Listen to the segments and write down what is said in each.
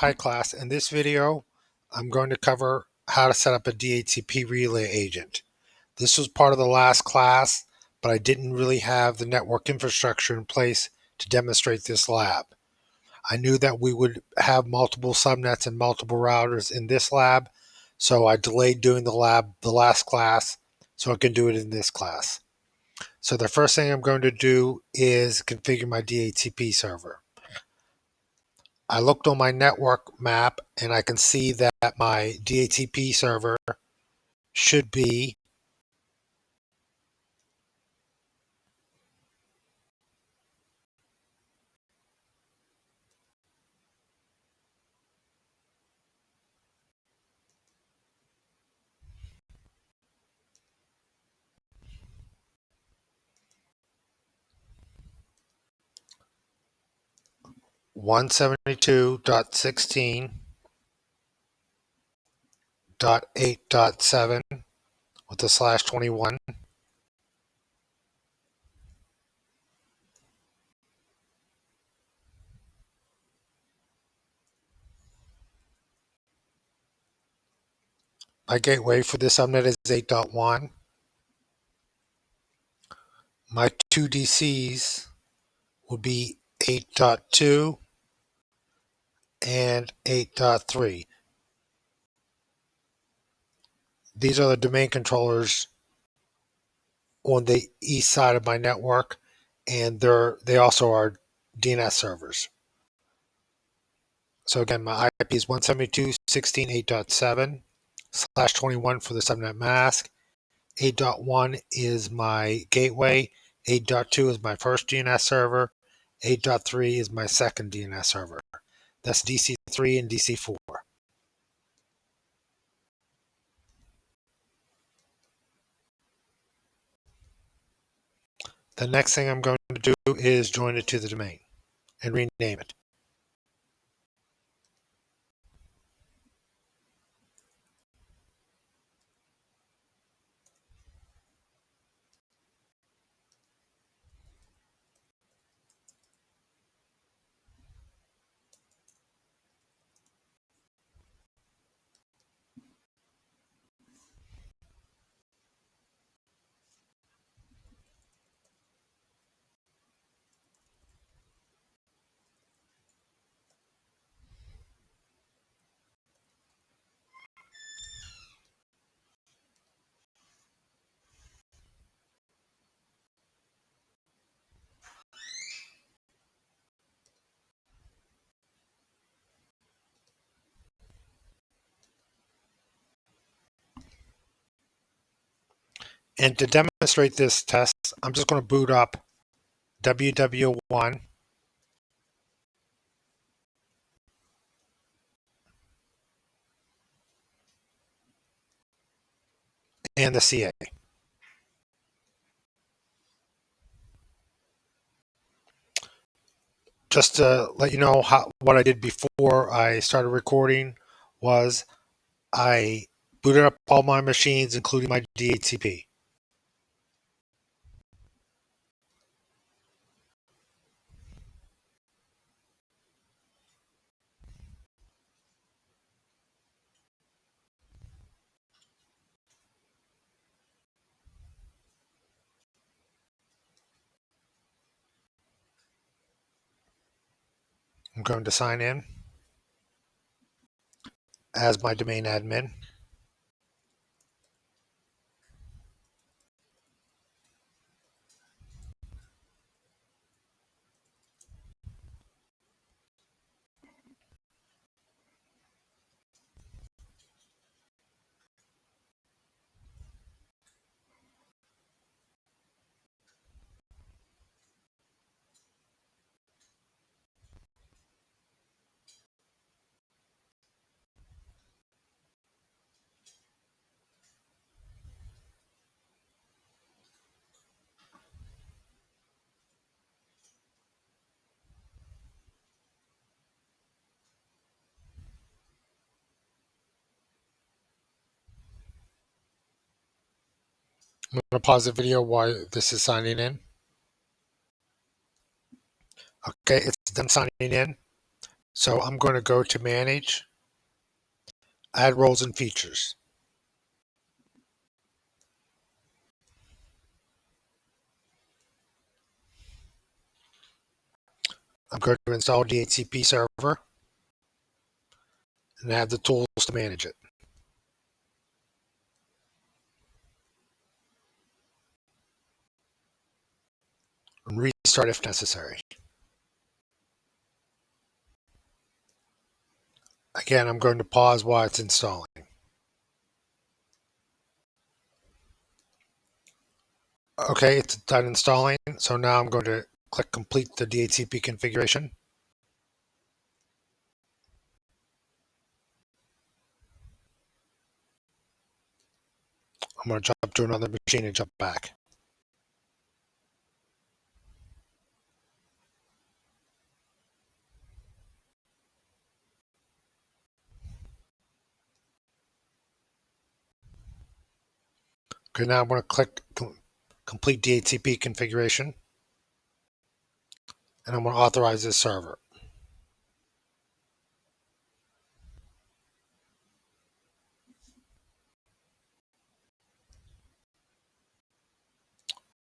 Hi class, in this video I'm going to cover how to set up a DHCP relay agent. This was part of the last class, but I didn't really have the network infrastructure in place to demonstrate this lab. I knew that we would have multiple subnets and multiple routers in this lab, so I delayed doing the last class so I can do it in this class. So the first thing I'm going to do is configure my DHCP server. I looked on my network map and I can see that my DHCP server should be one 172.16.8.7 with a slash 21. My gateway for this subnet is 8.1. My two DCs would be 8.2 and 8.3. These are the domain controllers on the east side of my network, and they also are DNS servers. So again, my IP is 172.16.8.7 slash 21 for the subnet mask. 8.1 is my gateway. 8.2 is my first DNS server. 8.3 is my second DNS server. That's DC3 and DC4. The next thing I'm going to do is join it to the domain and rename it. And to demonstrate this test, I'm just going to boot up WW1 and the CA. Just to let you know what I did before I started recording was I booted up all my machines, including my DHCP. I'm going to sign in as my domain admin. I'm going to pause the video while this is signing in. Okay, it's done signing in. So I'm going to go to Manage, Add Roles and Features. I'm going to install DHCP server and add the tools to manage it. And restart if necessary. Again, I'm going to pause while it's installing. Okay, it's done installing. So now I'm going to click Complete the DHCP configuration. I'm going to jump to another machine and jump back. Okay, now I'm going to click Complete DHCP configuration, and I'm going to authorize this server.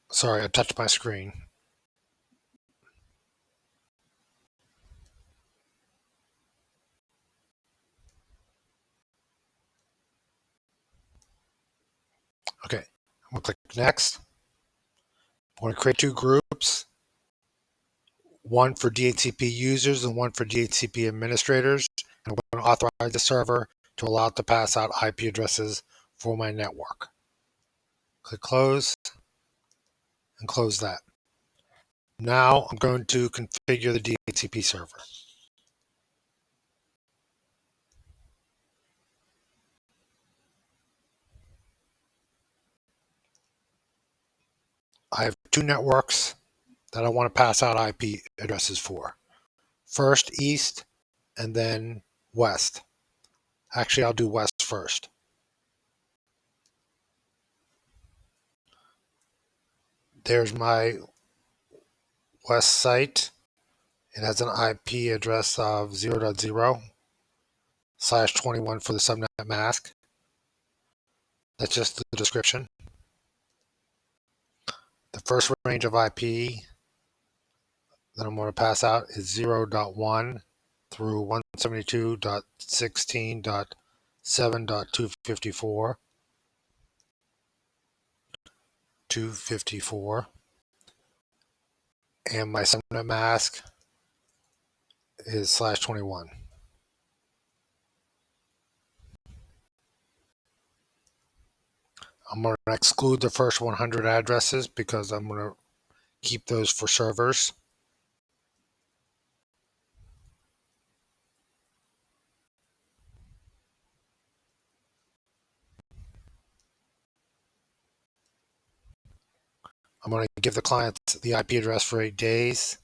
Sorry, I touched my screen. Okay, I'm going to click Next. I'm going to create two groups, one for DHCP users and one for DHCP administrators. And I'm going to authorize the server to allow it to pass out IP addresses for my network. Click Close and close that. Now I'm going to configure the DHCP server. I have two networks that I want to pass out IP addresses for. First East and then West. Actually, I'll do West first. There's my West site. It has an IP address of 0.0/21 for the subnet mask. That's just the description. The first range of IP that I'm going to pass out is 0.1 through 172.16.7.254. 254. And my subnet mask is /21. I'm going to exclude the first 100 addresses because I'm going to keep those for servers. I'm going to give the client the IP address for 8 days.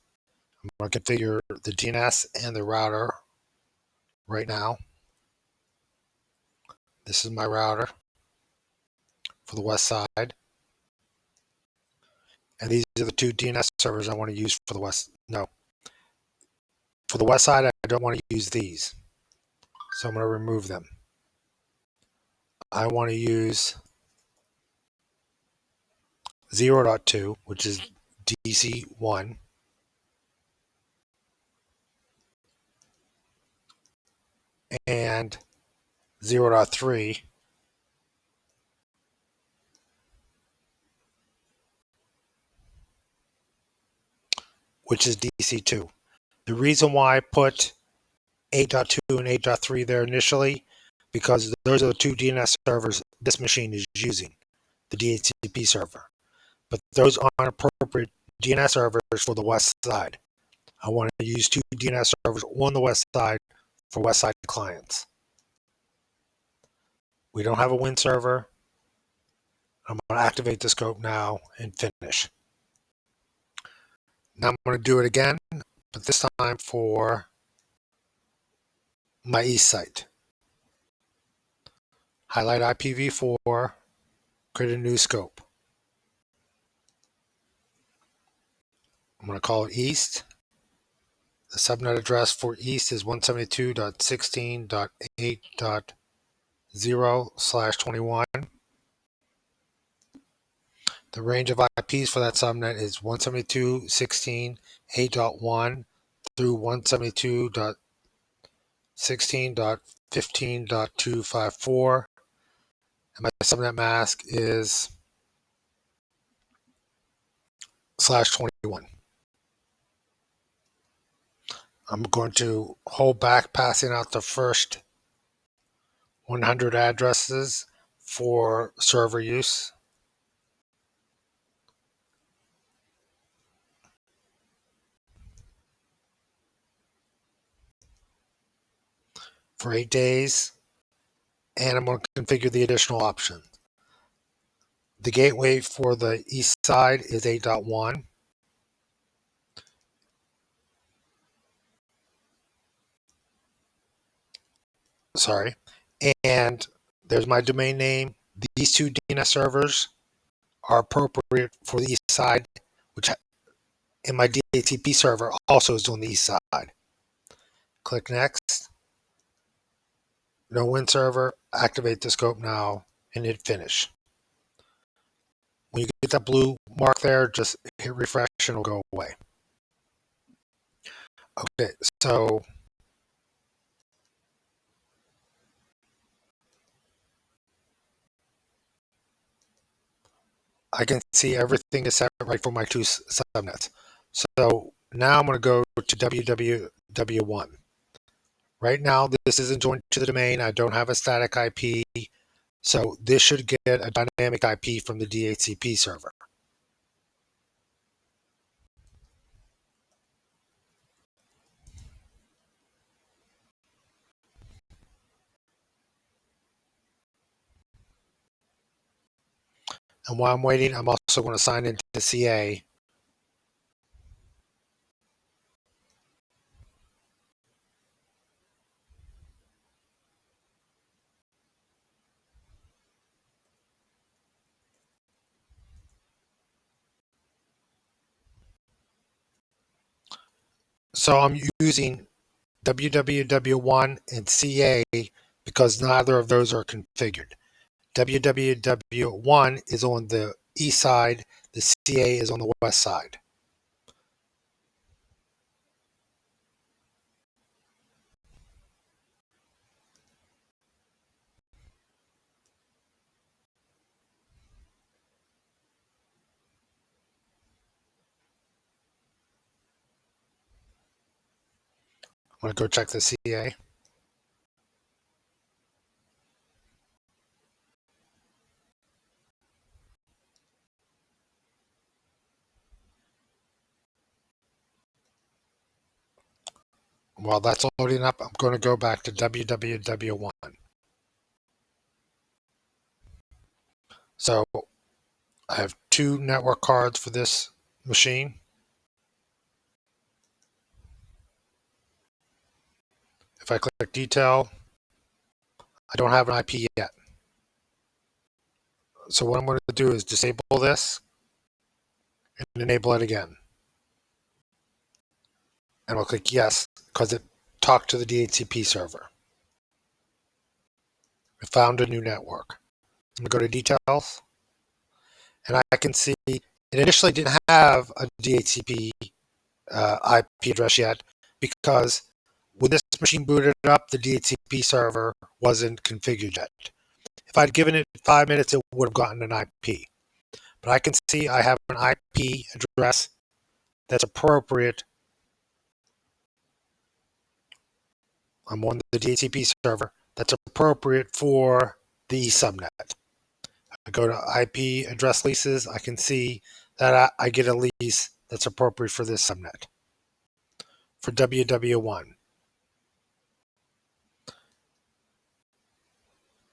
I'm going to configure the DNS and the router right now. This is my router for the west side. And these are the two DNS servers I want to use for the west. No. For the west side, I don't want to use these. So I'm going to remove them. I want to use 0.2, which is DC1. And 0.3, which is DC2. The reason why I put 8.2 and 8.3 there initially, because those are the two DNS servers this machine is using, the DHCP server. But those aren't appropriate DNS servers for the west side. I want to use two DNS servers on the west side for west side clients. We don't have a Win server. I'm going to activate the scope now and finish. Now I'm going to do it again, but this time for my east site. Highlight IPv4, create a new scope. I'm going to call it East, The subnet address for East is 172.16.8.0/21. The range of IPs for that subnet is 172.16.8.1 through 172.16.15.254. And my subnet mask is /21. I'm going to hold back passing out the first 100 addresses for server use. For 8 days, and I'm going to configure the additional options. The gateway for the east side is 8.1. Sorry. And there's my domain name. These two DNS servers are appropriate for the east side, which in my DHCP server also is on the east side. Click next. No win server. Activate the scope now and hit finish. When you get that blue mark there, just hit refresh and it'll go away. Okay, so I can see everything is set right for my two subnets. So now I'm going to go to www.1. Right now, this isn't joined to the domain. I don't have a static IP. So this should get a dynamic IP from the DHCP server. And while I'm waiting, I'm also going to sign into CA. So I'm using www.1 and CA because neither of those are configured. www.1 is on the east side, the CA is on the west side. I'm going to go check the CA. While that's loading up, I'm going to go back to www.1. So I have two network cards for this machine. If I click detail, I don't have an IP yet. So what I'm going to do is disable this and enable it again. And I'll click yes because it talked to the DHCP server. I found a new network. I'm going to go to details, and I can see it initially didn't have a DHCP IP address yet because when this machine booted up, the DHCP server wasn't configured yet. If I'd given it 5 minutes, it would have gotten an IP. But I can see I have an IP address that's appropriate. I'm on the DHCP server that's appropriate for the subnet. I go to IP address leases. I can see that I get a lease that's appropriate for this subnet for www.1.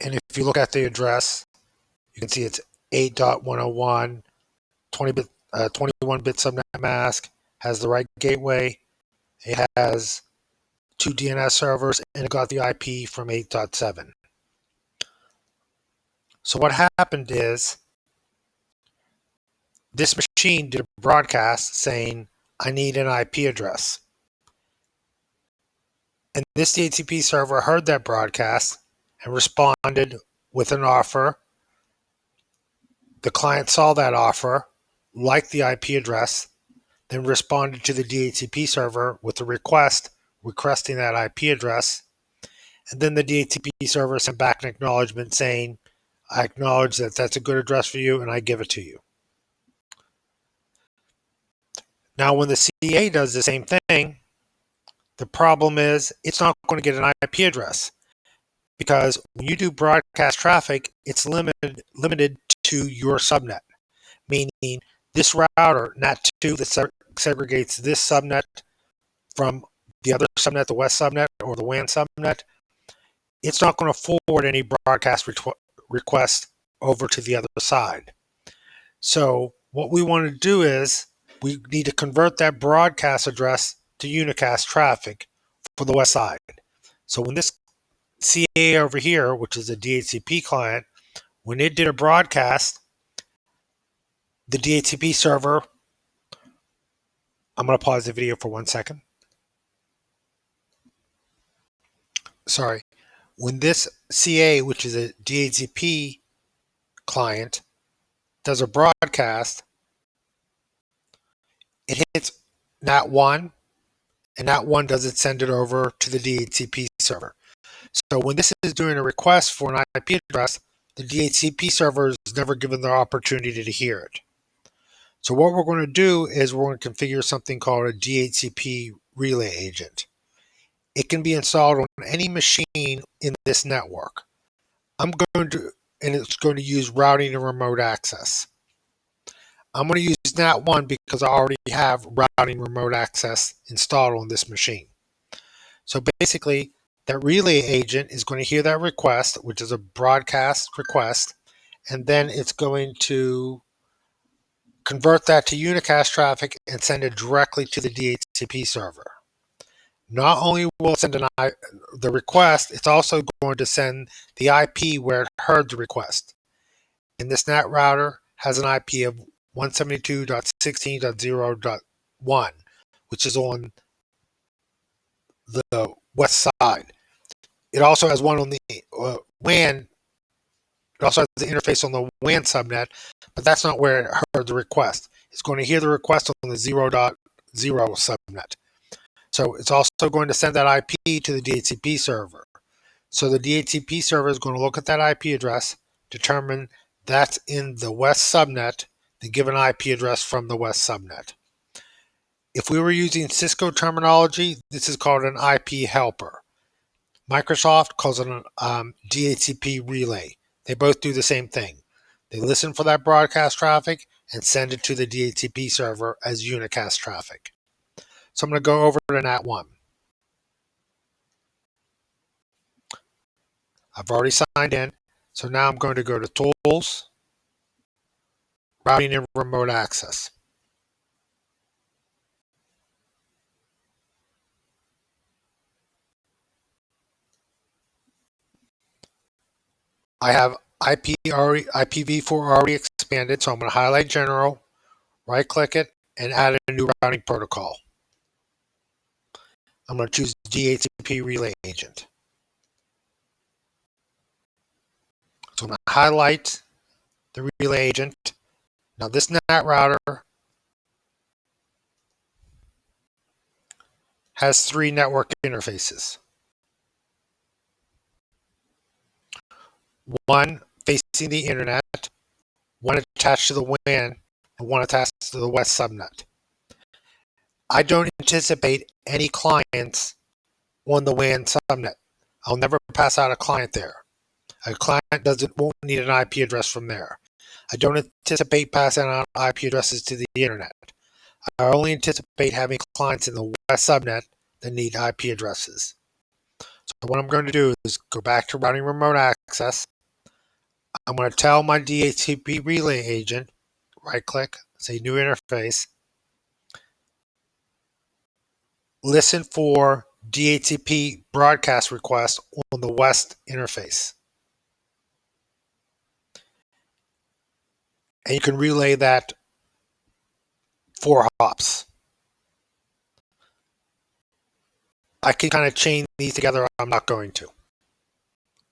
And if you look at the address, you can see it's 8.101, 21-bit subnet mask, has the right gateway, it has two DNS servers, and it got the IP from 8.7. So what happened is this machine did a broadcast saying, I need an IP address. And this DHCP server heard that broadcast and responded with an offer. The client saw that offer, liked the IP address, then responded to the DHCP server with a request requesting that IP address. And then the DHCP server sent back an acknowledgement saying, I acknowledge that that's a good address for you and I give it to you. Now, when the CA does the same thing, the problem is it's not going to get an IP address because when you do broadcast traffic, it's limited to your subnet, meaning this router, NAT2, that segregates this subnet from the other subnet, the West subnet or the WAN subnet, it's not going to forward any broadcast request over to the other side. So what we want to do is we need to convert that broadcast address to unicast traffic for the West side. So when this CA over here, which is a DHCP client, when it did a broadcast, the DHCP server, I'm going to pause the video for 1 second. Sorry. When this CA, which is a DHCP client, does a broadcast, it hits NAT1, and NAT1 doesn't send it over to the DHCP server. So when this is doing a request for an IP address, the DHCP server is never given the opportunity to hear it. So what we're going to do is we're going to configure something called a DHCP relay agent. It can be installed on any machine in this network. And it's going to use routing and remote access. I'm going to use NAT1 because I already have routing remote access installed on this machine. So basically, that relay agent is going to hear that request, which is a broadcast request, and then it's going to convert that to unicast traffic and send it directly to the DHCP server. Not only will it send the request, it's also going to send the IP where it heard the request. And this NAT router has an IP of 172.16.0.1, which is on the west side. It also has one on the WAN. It also has the interface on the WAN subnet, but that's not where it heard the request. It's going to hear the request on the 0.0 subnet. So it's also going to send that IP to the DHCP server. So the DHCP server is going to look at that IP address, determine that's in the West subnet, then give an IP address from the West subnet. If we were using Cisco terminology, this is called an IP helper. Microsoft calls it a DHCP relay. They both do the same thing. They listen for that broadcast traffic and send it to the DHCP server as unicast traffic. So I'm going to go over to NAT1. I've already signed in. So now I'm going to go to Tools, Routing and Remote Access. I have IPv4 already expanded, so I'm going to highlight General, right-click it, and add a new routing protocol. I'm going to choose DHCP Relay Agent. So I'm going to highlight the relay agent. Now this NAT router has 3 network interfaces. One facing the internet, one attached to the WAN, and one attached to the West subnet. I don't anticipate any clients on the WAN subnet. I'll never pass out a client there. A client won't need an IP address from there. I don't anticipate passing out IP addresses to the internet. I only anticipate having clients in the West subnet that need IP addresses. So what I'm going to do is go back to routing remote access. I'm going to tell my DHCP relay agent, right click, say new interface, listen for DHCP broadcast request on the West interface. And you can relay that 4 hops. I can kind of chain these together. I'm not going to.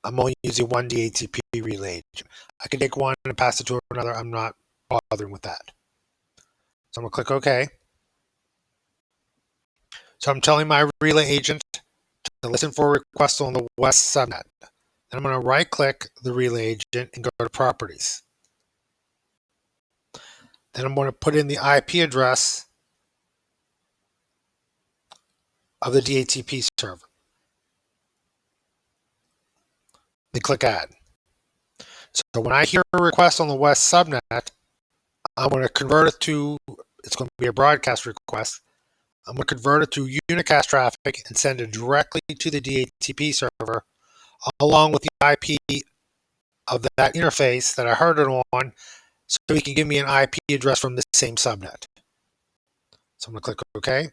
I'm only using one DHCP relay agent. I can take one and pass it to another. I'm not bothering with that. So I'm going to click OK. So I'm telling my relay agent to listen for requests on the west subnet. Then I'm going to right click the relay agent and go to properties. Then I'm going to put in the IP address of the DHCP server. Then click add. So when I hear a request on the west subnet, I'm going to convert it to, it's going to be a broadcast request. I'm going to convert it to unicast traffic and send it directly to the DHCP server along with the IP of that interface that I heard it on, so he can give me an IP address from the same subnet. So I'm going to click OK.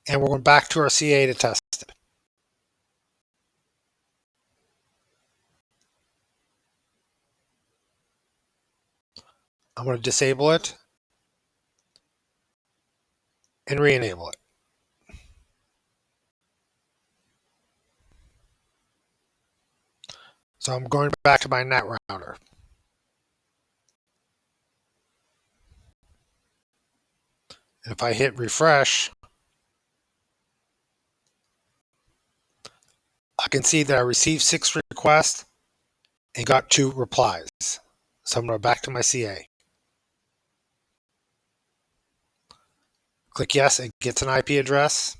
And we're going back to our CA to test it. I'm going to disable it and re-enable it. So I'm going back to my NAT router. And if I hit refresh, I can see that I received 6 requests and got 2 replies. So I'm going back to my CA. Click yes, it gets an IP address.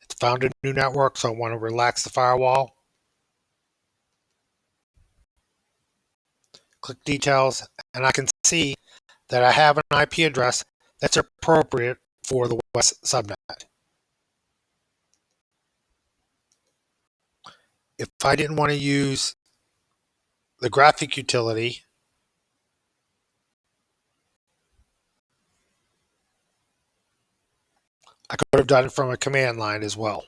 It's found a new network, so I want to relax the firewall. Click details, and I can see that I have an IP address that's appropriate for the west subnet. If I didn't want to use the graphic utility, I could have done it from a command line as well.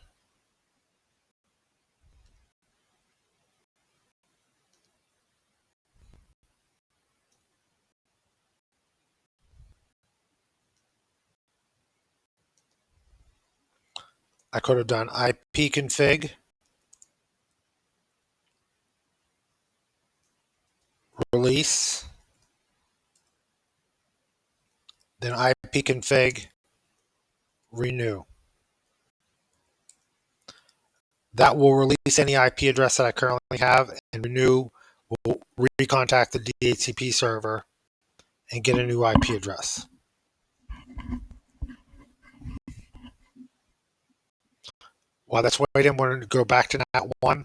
I could have done ipconfig, release, then ipconfig, renew. That will release any IP address that I currently have, and renew will recontact the DHCP server and get a new IP address. While that's waiting, I'm going to go back to NAT 1,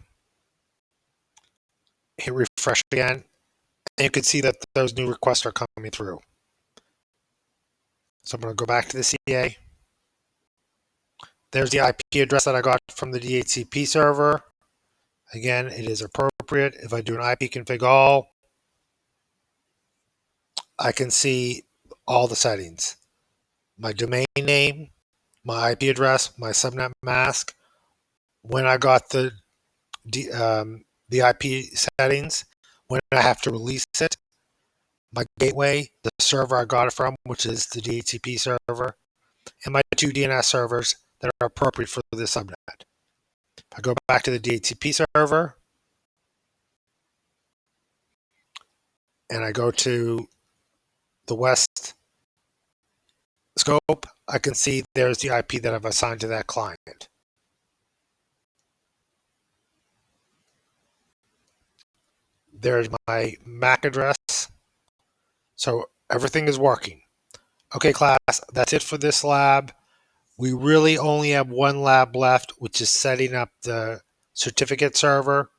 hit refresh again, and you can see that those new requests are coming through. So I'm going to go back to the CA. There's the IP address that I got from the DHCP server. Again, it is appropriate. If I do an ipconfig all, I can see all the settings. My domain name, my IP address, my subnet mask, when I got the IP settings, when I have to release it, my gateway, the server I got it from, which is the DHCP server, and my 2 DNS servers that are appropriate for the subnet. If I go back to the DHCP server and I go to the west scope, I can see there's the IP that I've assigned to that client. There's my MAC address. So everything is working. Okay, class, that's it for this lab. We really only have one lab left, which is setting up the certificate server.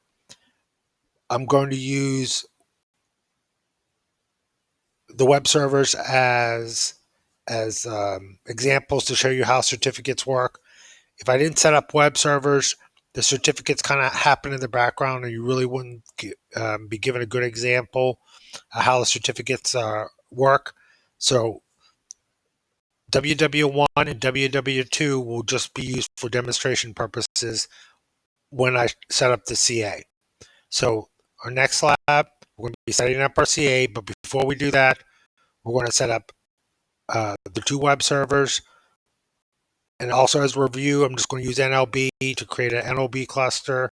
I'm going to use the web servers as examples to show you how certificates work. If I didn't set up web servers, the certificates kind of happen in the background, and you really wouldn't be given a good example of how the certificates work. So WW1 and WW2 will just be used for demonstration purposes when I set up the CA. So our next lab, we're going to be setting up our CA, but before we do that, we're going to set up the 2 web servers And also as a review, I'm just going to use NLB to create an NLB cluster.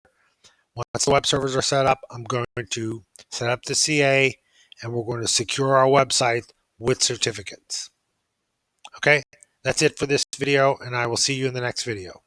Once the web servers are set up, I'm going to set up the CA, and we're going to secure our website with certificates. Okay, that's it for this video, and I will see you in the next video.